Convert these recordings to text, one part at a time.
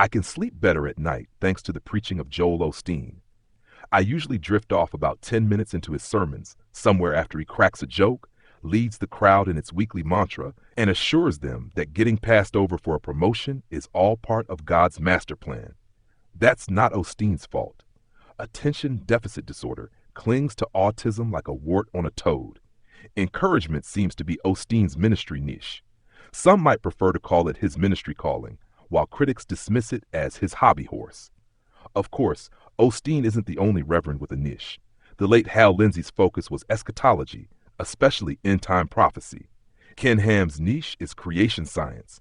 I can sleep better at night thanks to the preaching of Joel Osteen. I usually drift off about 10 minutes into his sermons, somewhere after he cracks a joke, leads the crowd in its weekly mantra, and assures them that getting passed over for a promotion is all part of God's master plan. That's not Osteen's fault. Attention deficit disorder clings to autism like a wart on a toad. Encouragement seems to be Osteen's ministry niche. Some might prefer to call it his ministry calling, while critics dismiss it as his hobby horse. Of course, Osteen isn't the only reverend with a niche. The late Hal Lindsey's focus was eschatology, especially end-time prophecy. Ken Ham's niche is creation science.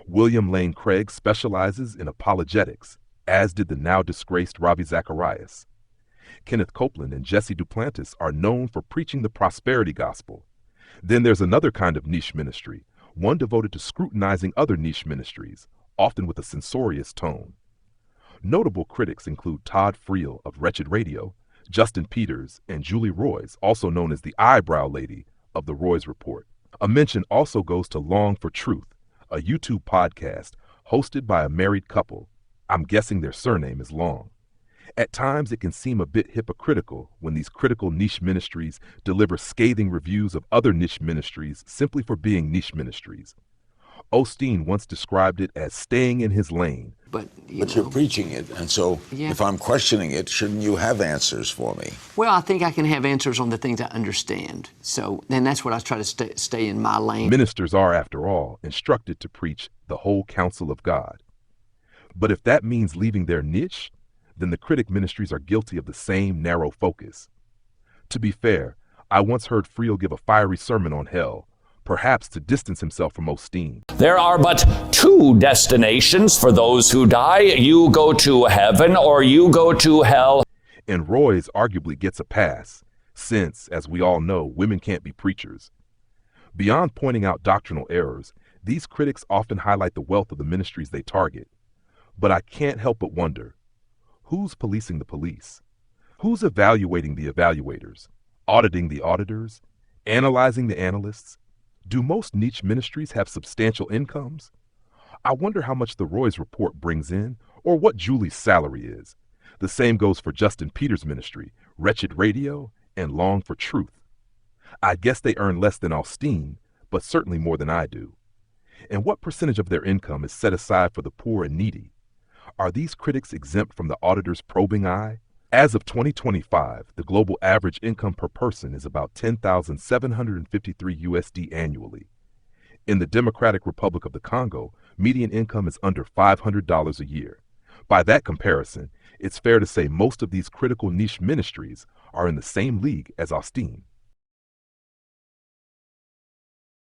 William Lane Craig specializes in apologetics, as did the now-disgraced Ravi Zacharias. Kenneth Copeland and Duplantis are known for preaching the prosperity gospel. Then there's another kind of niche ministry, one devoted to scrutinizing other niche ministries, often with a censorious tone. Notable critics include Todd Friel of Wretched Radio, Justin Peters, and Julie Roys, also known as the Eyebrow Lady of the Roys Report. A mention also goes to Long for Truth, a YouTube podcast hosted by a married couple. I'm guessing their surname is Long. At times it can seem a bit hypocritical when these critical niche ministries deliver scathing reviews of other niche ministries simply for being niche ministries. Osteen once described it as staying in his lane. But you're preaching it, and so if I'm questioning it, shouldn't you have answers for me? Well, I think I can have answers on the things I understand. So then that's what I try to stay in my lane. Ministers are, after all, instructed to preach the whole counsel of God. But if that means leaving their niche, then the critic ministries are guilty of the same narrow focus. To be fair, I once heard Friel give a fiery sermon on hell, perhaps to distance himself from Osteen. There are but two destinations for those who die. You go to heaven or you go to hell. And Roy's arguably gets a pass, since, as we all know, women can't be preachers. Beyond pointing out doctrinal errors, these critics often highlight the wealth of the ministries they target. But I can't help but wonder, who's policing the police? Who's evaluating the evaluators, auditing the auditors, analyzing the analysts? Do most niche ministries have substantial incomes? I wonder how much the Roys Report brings in, or what Julie's salary is. The same goes for Justin Peters' ministry, Wretched Radio, and Long for Truth. I guess they earn less than Osteen, but certainly more than I do. And what percentage of their income is set aside for the poor and needy? Are these critics exempt from the auditor's probing eye? As of 2025, the global average income per person is about $10,753 USD annually. In the Democratic Republic of the Congo, median income is under $500 a year. By that comparison, it's fair to say most of these critical niche ministries are in the same league as Osteen.